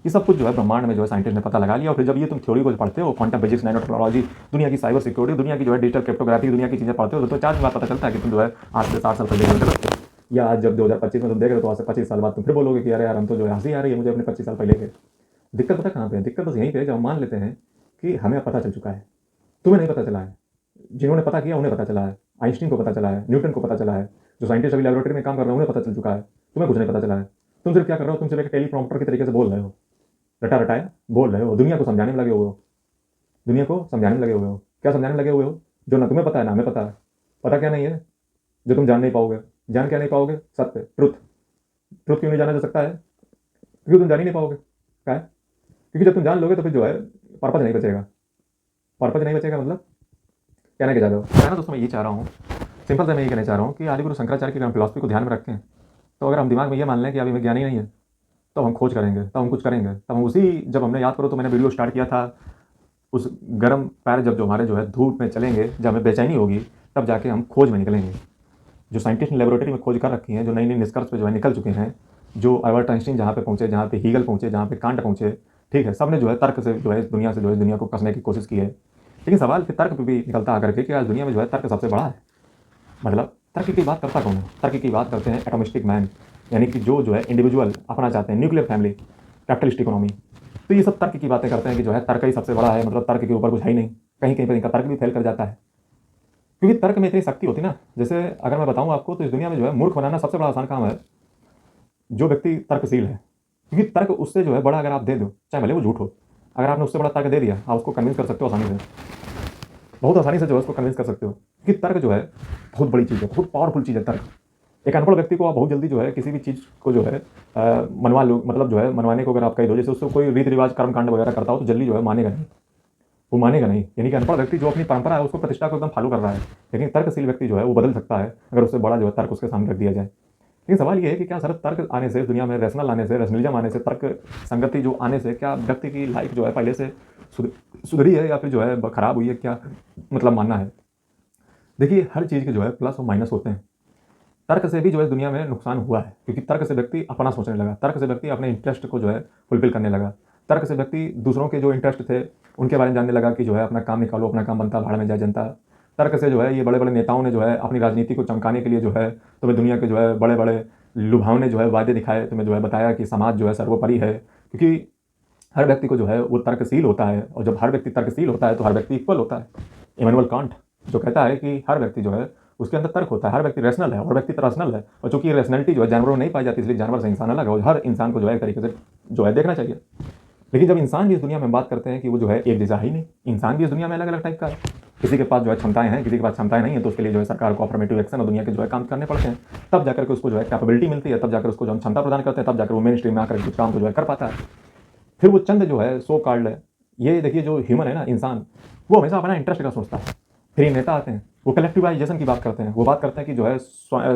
ये सब कुछ जो है ब्रह्मांड में जो है साइंटिस्ट ने पता लगा लिया। और फिर जब ये तुम थ्योरी को पढ़ते हो, क्वांटम फिजिक्स, नैनो टेक्नोलॉजी, दुनिया की साइबर सिक्योरिटी, दुनिया की जो है डिजिटल क्रिप्टोग्राफी, दुनिया की चीज़ें पढ़ते हो तो 4 दिन बाद पता चलता है कि तुम जो है आज से 60 साल पहले गलत थे। या आज जब 2025 में तुम देख रहे हो तो आज से 25 साल बाद तुम फिर बोलोगे कि अरे यार हम तो जो है हंसी आ रही है मुझे अपने 25 साल पहले के। दिक्कत पता कहाँ पे है? दिक्कत बस यहीं पे है जब हम मान लेते हैं कि हमें अब पता चल चुका है, तुम्हें नहीं पता चला है। जिन्होंने पता किया उन्हें पता चला है, आइंस्टीन को पता चला है, न्यूटन को पता चला है, जो साइंटिस्ट अभी लैबोरेटरी में काम कर रहे हैं उन्हें पता चल चुका है, तुम्हें कुछ नहीं पता चला है। तुम सिर्फ क्या कर रहे हो? तुम सिर्फ एक टेलीप्रॉम्प्टर के तरीके से बोल रहे हो, रटा रटाया बोल रहे हो, दुनिया को समझाने में लगे हुए हो। दुनिया को समझाने में लगे हुए हो। क्या समझाने में लगे हुए हो? जो ना तुम्हें पता है ना हमें पता है। पता क्या नहीं है जो तुम जान नहीं पाओगे? जान क्या नहीं पाओगे? सत्य, ट्रुथ। ट्रुथ क्यों नहीं जाना जा सकता है? क्योंकि तुम जान ही नहीं पाओगे। क्या है? क्योंकि जब तुम जान लोगे तो फिर जो है पर्पज नहीं बचेगा। पर्पज नहीं बचेगा मतलब कहना क्या चाह रहे हो? कहना दोस्तों मैं ये चाह रहा हूँ, सिंपल से मैं ये कहना चाह रहा हूँ कि आदिगुरु शंकराचार्य की अगर हम फिलॉसफी को ध्यान में रखें तो अगर हम दिमाग में ये मान लें कि अभी मैं ज्ञानी नहीं है तो हम खोज करेंगे, तब हम कुछ करेंगे, तब हम उसी, जब हमने याद करो तो मैंने वीडियो स्टार्ट किया था उस गर्म पैर जब जो हमारे जो है धूप में चलेंगे, जब हमें बेचैनी होगी तब जाके हम खोज में निकलेंगे। जो साइंटिस्ट ने लेबोरेटरी में खोज कर रखी हैं, जो नई नई निष्कर्ष पे जो है निकल चुके हैं, जो अल्बर्ट आइंस्टीन जहाँ पे पहुँचे, जहाँ पे हीगल पहुँचे, जहाँ पे कांट पहुँचे, ठीक है, सब ने जो है तर्क से जो है इस दुनिया से जो है इस दुनिया को कसने की कोशिश की है। लेकिन सवाल फिर तर्क पे भी निकलता आकर के कि आज दुनिया में जो है तर्क सबसे बड़ा है। मतलब तर्क की बात करता कौन है? तर्क की बात करते हैं एटोमिस्टिक मैन, यानी कि जो है इंडिविजुअल अपना चाहते हैं, न्यूक्लियर फैमिली, कैपिटलिस्ट इकोनॉमी। तो ये सब तर्क की बातें करते हैं कि जो है तर्क ही सबसे बड़ा है, मतलब तर्क के ऊपर कुछ है ही नहीं। कहीं कहीं पर इनका तर्क भी फेल कर जाता है, क्योंकि तर्क में इतनी शक्ति होती है ना। जैसे अगर मैं बताऊं आपको तो इस दुनिया में जो है मूर्ख बनाना सबसे बड़ा आसान काम है जो व्यक्ति तर्कशील है, क्योंकि तर्क उससे जो है बड़ा अगर आप दे दो, चाहे भले वो झूठ हो, अगर आपने उससे बड़ा तर्क दे दिया आप उसको कन्विंस कर सकते हो आसानी से, बहुत आसानी से जो है उसको कन्विंस कर सकते हो। क्योंकि तर्क जो है बहुत बड़ी चीज़ है, बहुत पावरफुल चीज़ है तर्क। एक अनपढ़ व्यक्ति को आप बहुत जल्दी जो है किसी भी चीज़ को जो है मनवा लो, मतलब जो है मनवाने को अगर आप कह दो, जैसे उसको कोई रीति रिवाज कर्मकांड वगैरह करता हो तो जल्दी जो है मानेगा नहीं, वो मानेगा नहीं। यानी कि अनपढ़ व्यक्ति जो अपनी परंपरा है उसको प्रतिष्ठा को एकदम फॉलो कर रहा है, लेकिन तर्कशील व्यक्ति जो है वो बदल सकता है अगर उससे बड़ा जो है तर्क उसके सामने रख दिया जाए। लेकिन सवाल ये है कि क्या सर तर्क आने से, दुनिया में रैशनल आने से, रैशनलिज्म आने से, तर्क संगति जो आने से क्या व्यक्ति की लाइफ जो है पहले से सुधरी है या फिर जो है खराब हुई है, क्या मतलब मानना है? देखिए, हर चीज़ के जो है प्लस और माइनस होते हैं। तर्क से भी जो है दुनिया में नुकसान हुआ है, क्योंकि तर्क से व्यक्ति अपना सोचने लगा, तर्क से व्यक्ति अपने इंटरेस्ट को जो है फुलफिल करने लगा, तर्क से व्यक्ति दूसरों के जो इंटरेस्ट थे उनके बारे में जानने लगा कि जो है अपना काम निकालो, अपना काम बनता, भाड़ में जाए जनता। तर्क से जो है ये बड़े बड़े नेताओं ने जो है अपनी राजनीति को चमकाने के लिए जो है तुम्हें दुनिया के जो है बड़े बड़े लुभावने जो है वादे दिखाए, तुम्हें जो है बताया कि समाज जो है सर्वोपरि है, क्योंकि हर व्यक्ति को जो है वो तर्कशील होता है, और जब हर व्यक्ति तर्कशील होता है तो हर व्यक्ति इक्वल होता है। इमैनुअल कांट जो कहता है कि हर व्यक्ति जो है उसके अंदर तर्क होता है, हर व्यक्ति रैशनल है और व्यक्ति रैशनल है, और चूंकि रैशनलिटी जो है जानवरों में नहीं पाई जाती, इसलिए जानवर से इंसान अलग है और हर इंसान को जो है एक तरीके से जो है देखना चाहिए। लेकिन जब इंसान भी इस दुनिया में बात करते हैं कि वो जो है एक जैसा ही नहीं, इंसान भी इस दुनिया में अलग अलग टाइप का है, किसी के पास जो है क्षमताएं हैं, किसी के पास क्षमताएं नहीं है, तो उसके लिए जो है सरकार को अफर्मेटिव एक्शन और दुनिया के जो है काम करने पड़ते हैं, तब जाकर के उसको जो है कैपेबिलिटी मिलती है, तब जाकर उसको जो हम क्षमता प्रदान करते हैं, तब जाकर वो मेन स्ट्रीम में आकर कुछ काम को जो है कर पाता है। फिर वो चंद जो है सो कॉल्ड है, ये देखिए जो ह्यूमन है ना, इंसान, वो हमेशा अपना इंटरेस्ट का सोचता है। फिर ये नेता आते हैं, वो कलेक्टिवाइजेशन की बात करते हैं, वो बात करते हैं कि जो है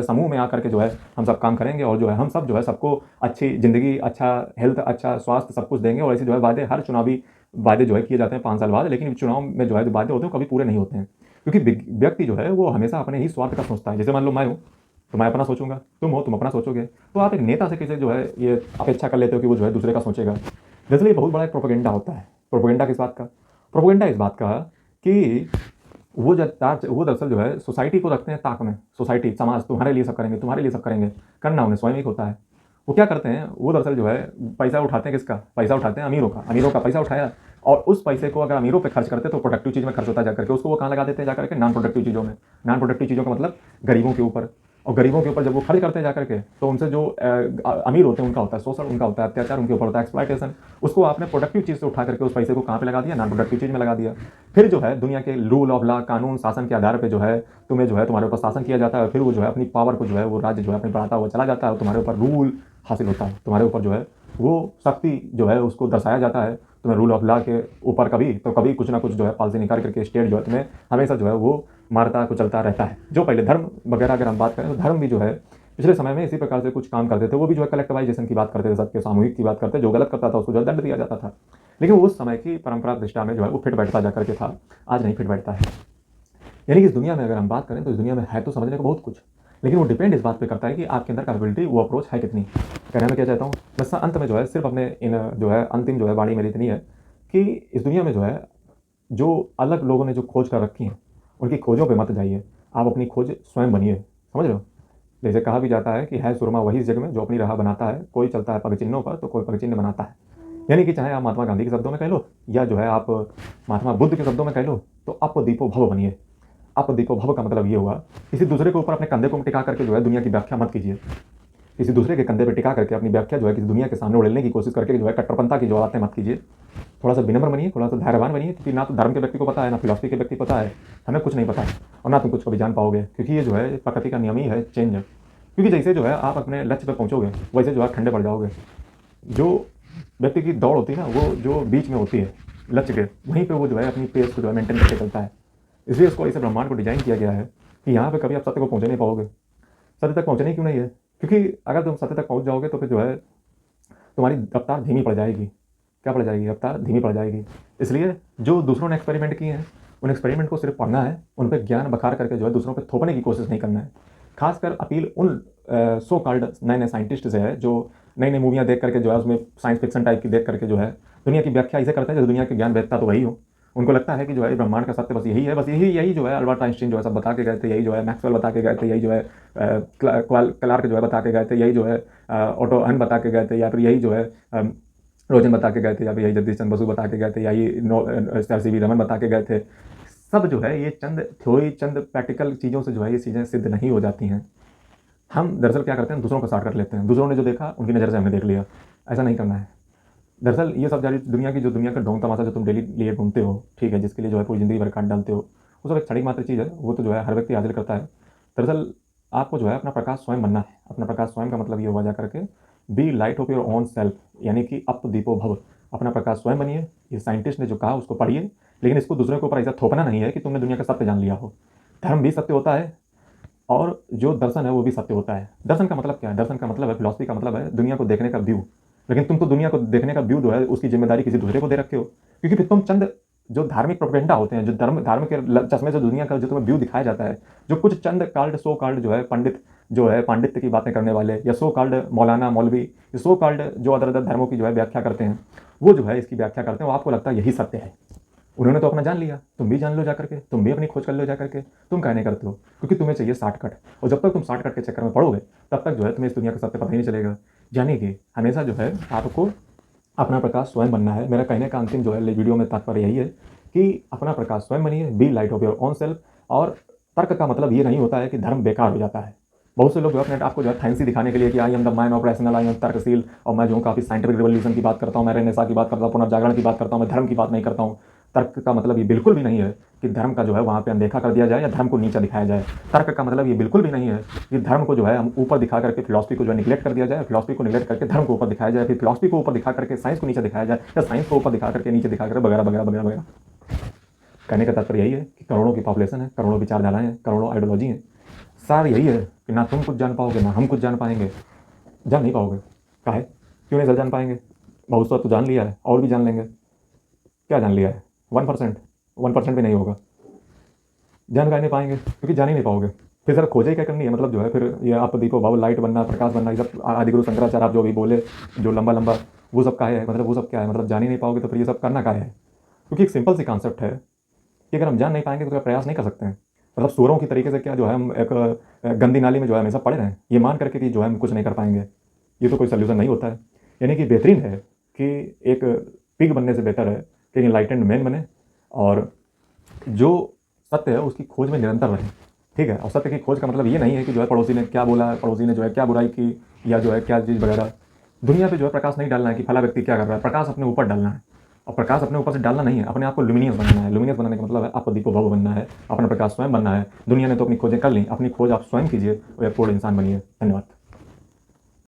समूह में आकर के जो है हम सब काम करेंगे और जो है हम सब जो है सबको अच्छी ज़िंदगी, अच्छा हेल्थ, अच्छा स्वास्थ्य सब कुछ देंगे, और ऐसे जो है वादे, हर चुनावी वादे जो है किए जाते हैं 5 साल बाद, लेकिन चुनाव में जो है वादे होते हैं कभी पूरे नहीं होते हैं, क्योंकि व्यक्ति जो है वो हमेशा अपने ही स्वार्थ का सोचता है। जैसे मान लो मैं हूँ तो मैं अपना सोचूंगा, तुम हो तुम अपना सोचोगे, तो आप एक नेता से कैसे जो है ये अपेक्षा कर लेते हो कि वो जो है दूसरे का सोचेगा? दरअसल ये बहुत बड़ा एक प्रोपेगेंडा होता है। प्रोपेगेंडा किस बात का? प्रोपेगेंडा इस बात का कि वो दरअसल जो है सोसाइटी को रखते हैं ताक में, सोसाइटी, समाज तुम्हारे लिए सब करेंगे, तुम्हारे लिए सब करेंगे, करना उन्हें स्वयं ही होता है। वो क्या करते हैं, वो दरअसल जो है पैसा उठाते हैं, किसका पैसा उठाते हैं? अमीरों का पैसा उठाया, और उस पैसे को अगर अमीरों पे खर्च करते तो प्रोडक्टिव चीज़ में खर्च होता जाकर के, उसको वो कहाँ लगा देते हैं जाकर के? नॉन प्रोडक्टिव चीज़ों में। नॉन प्रोडक्टिव चीज़ों का मतलब गरीबों के ऊपर, और गरीबों के ऊपर जब वो खर्च करते हैं जाकर के, तो उनसे जो अमीर होते हैं उनका होता है शोषण, उनका होता है अत्याचार, उनके ऊपर होता है एक्सप्लॉयटेशन। उसको आपने प्रोडक्टिव चीज़ से उठा करके उस पैसे को कहाँ पे लगा दिया? नॉन प्रोडक्टिव चीज़ में लगा दिया। फिर जो है दुनिया के रूल ऑफ लॉ, कानून शासन के आधार पर जो है तुम्हें जो है तुम्हारे ऊपर शासन किया जाता है, फिर वो जो है अपनी पावर को जो है वो राज्य जो है अपनी बढ़ाता हुआ चला जाता है, और तुम्हारे ऊपर रूल हासिल होता है, तुम्हारे ऊपर जो है वो शक्ति जो है उसको दर्शाया जाता है। तुम्हें रूल ऑफ लॉ के ऊपर कभी तो कभी कुछ ना कुछ जो है पॉलिसी निकाल करके स्टेट जो है तुम्हें हमेशा जो है वो मारता कुचलता रहता है। जो पहले धर्म वगैरह अगर हम बात करें तो धर्म भी जो है पिछले समय में इसी प्रकार से कुछ काम करते थे, वो भी जो है कलेक्टिवाइजेशन की बात करते थे, सबके सामूहिक की बात करते, जो गलत करता था उसको जो है दंड दिया जाता था। लेकिन उस समय की परंपरा दृष्टा में जो है वो फिट बैठता जाकर के था, आज नहीं फिट बैठता है। यानी कि इस दुनिया में अगर हम बात करें तो इस दुनिया में है तो समझने को बहुत कुछ, लेकिन वो डिपेंड इस बात पे करता है कि आपके अंदर कैपेबिलिटी, वो अप्रोच है कितनी। कहने में क्या चाहता हूँ, बस अंत में जो है सिर्फ अपने इन जो है अंतिम जो है वाणी मेरी इतनी है कि इस दुनिया में जो है जो अलग लोगों ने जो खोज कर रखी हैं उनकी खोजों पे मत जाइए, आप अपनी खोज स्वयं बनिए। समझ रहे हो? जैसे कहा भी जाता है कि है सुरमा वही इस जग में जो अपनी राह बनाता है, कोई चलता है पग चिन्हों पर तो कोई पग चिन्ह बनाता है। यानी कि चाहे आप महात्मा गांधी के शब्दों में कह लो या जो है आप महात्मा बुद्ध के शब्दों में कह लो, तो अप दीपो भव बनिए। अप दीपो भव का मतलब ये हुआ, किसी दूसरे के ऊपर अपने कंधे को टिका करके जो है दुनिया की व्याख्या मत कीजिए। किसी दूसरे के कंधे पर टिका करके अपनी व्याख्या जो है किसी दुनिया के सामने उड़ेलने की कोशिश करके जो है कट्टरपंथा की जो बातें मत कीजिए। थोड़ा सा विनम्र बनिए, थोड़ा सा धैर्यवान बनिए, क्योंकि ना तो धर्म के व्यक्ति को पता है, ना फिलॉसफी के व्यक्ति को पता है, हमें कुछ नहीं पता है, और ना तुम कुछ कभी जान पाओगे, क्योंकि ये जो है प्रकृति का नियम ही है चेंज। क्योंकि जैसे जो है आप अपने लक्ष्य पे पहुंचोगे वैसे जो है ठंडे पड़ जाओगे। जो व्यक्ति की दौड़ होती है ना, वो जो बीच में होती है लक्ष्य के, वहीं पे वो जो है अपनी पेस को जो है मेंटेन करके चलता है। इसलिए उसको ऐसे ब्रह्मांड को डिजाइन किया गया है कि यहाँ पे कभी आप सत्य को पहुँच नहीं पाओगे। सत्य तक पहुँचने क्यों नहीं है? क्योंकि अगर तुम सत्य तक पहुँच जाओगे तो फिर जो है तुम्हारी रफ्तार धीमी पड़ जाएगी। क्या पड़ जाएगी? रफ्तार धीमी पड़ जाएगी। इसलिए जो दूसरों ने एक्सपेरिमेंट किए हैं उन एक्सपेरिमेंट को सिर्फ पढ़ना है, उन पर ज्ञान बखार करके जो है दूसरों पर थोपने की कोशिश नहीं करना है। खासकर अपील उन सो कॉल्ड नए नए साइंटिस्ट से है जो नई नई मूवियाँ देख करके जो है उसमें साइंस फिक्शन टाइप की देख करके जो है दुनिया की व्याख्या इसे करते हैं जैसे दुनिया के ज्ञान वेदता तो वही हो। उनको लगता है कि जो है ब्रह्मांड का सत्य बस यही है, बस यही जो है अल्बर्ट आइंस्टीन जो है सब बता के गए थे, यही जो है मैक्सवेल बता के गए थे, यही जो है क्लार्क जो है बता के गए थे, यही जो है ऑटो हन बता के गए थे, या फिर यही जो है रोजन बता के गए थे, या फिर यही जगदीश चंद्र बसु बता के गए थे, यही सर सी वी रमन बता के गए थे। सब जो है ये चंद थ्योरी, चंद प्रैक्टिकल चीज़ों से जो है ये चीज़ें सिद्ध नहीं हो जाती हैं। हम दरअसल क्या करते हैं, दूसरों को साठ कर लेते हैं, दूसरों ने जो देखा उनकी नज़र से हमने देख लिया। ऐसा नहीं करना है। दरअसल ये सब जारी दुनिया का ढोंग तमाशा जो तुम डेली लिए घूमते हो, ठीक है, जिसके लिए जो है पूरी ज़िंदगी भर काट डालते हो, वो सब एक क्षणिक मात्र चीज़ है, वो तो जो है हर व्यक्ति हासिल करता है। दरअसल आपको जो है अपना प्रकाश स्वयं बनना है। अपना प्रकाश स्वयं का मतलब ये हुआ जा करके be light of your own self, यानी कि अप दीपो भव। अपना प्रकाश स्वयं बनिए। ये साइंटिस्ट ने जो कहा उसको पढ़िए, लेकिन इसको दूसरे के ऊपर ऐसा थोपना नहीं है कि तुमने दुनिया का सत्य जान लिया हो। धर्म भी सत्य होता है और जो दर्शन है वो भी सत्य होता है। दर्शन का मतलब क्या है? दर्शन का मतलब है, फिलॉसफी का मतलब है दुनिया को देखने का व्यू। लेकिन तुम तो दुनिया को देखने का व्यू जो है उसकी जिम्मेदारी किसी दूसरे को दे रखे हो, क्योंकि फिर तुम चंद जो धार्मिक प्रोपेगेंडा होते हैं, जो धर्म के चश्मे से दुनिया का जो तुम्हें व्यू दिखाया जाता है, जो कुछ चंद काल्ड सो काल्ड जो है पंडित जो है पांडित्य की बातें करने वाले, या सो काल्ड मौलाना मौलवी, सो काल्ड जो अदर अदर धर्मों की जो है व्याख्या करते हैं, वो जो है इसकी व्याख्या करते हैं, वो आपको लगता है यही सत्य है। उन्होंने तो अपना जान लिया, तुम भी जान लो जाकर के, तुम भी अपनी खोज कर लो जाकर के। तुम कहने करते हो क्योंकि तुम्हें चाहिए शॉर्टकट, और जब तक तुम शॉर्टकट के चक्कर में पड़ोगे तब तक जो है तुम्हें इस दुनिया का सत्य पता ही नहीं चलेगा। यानी कि हमेशा जो है आपको अपना प्रकाश स्वयं बनना है। मेरा कहने का अंतिम जो है वीडियो में तात्पर्य यही है कि अपना प्रकाश स्वयं बनिए, be light of your own self. और तर्क का मतलब ये नहीं होता है कि धर्म बेकार हो जाता है। बहुत से लोग जो है अपने आपको जो है फैंसी दिखाने के लिए कि I am the man of rational, I am तर्कशील, और मैं जो हूँ काफ़ी साइंटिफिक रिवोल्यूशन की बात करता हूँ, मैं रेनेसा की बात करता हूँ, पुनर्जागरण की बात करता हूँ, मैं धर्म की बात नहीं करता हूँ। तर्क का मतलब ये बिल्कुल भी नहीं है कि धर्म का जो है वहाँ पे अनदेखा कर दिया जाए या धर्म को नीचा दिखाया जाए। तर्क का मतलब ये बिल्कुल भी नहीं है कि धर्म को जो है हम ऊपर दिखा करके फिलॉसफी को जो है निगलेक्ट कर दिया जाए, फिलॉसफी को निगलेक्ट करके धर्म को ऊपर दिखाया जाए, फिर फिलॉसफी को ऊपर दिखा करके साइंस को नीचे दिखाया जाए, या साइंस को ऊपर दिखा करके नीचे दिखा करके वगैरह वगैरह वगैरह वगैरह। कहने का तात्पर्य यही है कि करोड़ों की पॉपुलेशन है, करोड़ों विचारधाराएं हैं, करोड़ों आइडियोलॉजी हैं। सार यही है कि ना तुम कुछ जान पाओगे ना हम कुछ जान पाएंगे। जान नहीं पाओगे। काहे? क्यों नहीं सर जान पाएंगे? बहुत सा तो जान लिया है, और भी जान लेंगे। क्या जान लिया है? 1%, 1% भी नहीं होगा। जान का नहीं पाएंगे क्योंकि जान ही नहीं पाओगे। फिर सर खोजे क्या करनी है? मतलब जो है फिर ये आप दीपो भाव, लाइट बनना, प्रकाश बनना, ये सब आदिगुरु शंकराचार्य आप जो भी बोले, जो लंबा लंबा, वो सब का है? मतलब वो सब क्या है? मतलब जान ही नहीं पाओगे तो फिर ये सब करना क्या है? क्योंकि एक सिंपल सी कॉन्सेप्ट है कि अगर हम जान नहीं पाएंगे तो क्या प्रयास नहीं कर सकते हैं? मतलब सूरों की तरीके से क्या जो है हम एक गंदी नाली में जो है हमेशा पड़े रहें ये मान करके कि जो है हम कुछ नहीं कर पाएंगे? ये तो कोई सोल्यूशन नहीं होता है। यानी कि बेहतरीन है कि एक पिग बनने से बेहतर है कि इनलाइटेंड मैन बने, और जो सत्य है उसकी खोज में निरंतर रहें। ठीक है? और सत्य की खोज का मतलब ये नहीं है कि जो है पड़ोसी ने क्या बोला, पड़ोसी ने जो है क्या बुराई की, या जो है क्या चीज़ वगैरह। दुनिया पे जो है प्रकाश नहीं डालना है कि फला व्यक्ति क्या कर रहा है, प्रकाश अपने ऊपर डालना है। और प्रकाश अपने ऊपर से डालना नहीं है, अपने आप को लुमिनियस बनाना है। लुमिनियस बनाने का मतलब है आपको दीपो भव बनना है, अपना प्रकाश स्वयं बनना है। दुनिया ने तो अपनी खोजें कर ली, अपनी खोज आप स्वयं कीजिए और एक पूर्ण इंसान बनिए। धन्यवाद।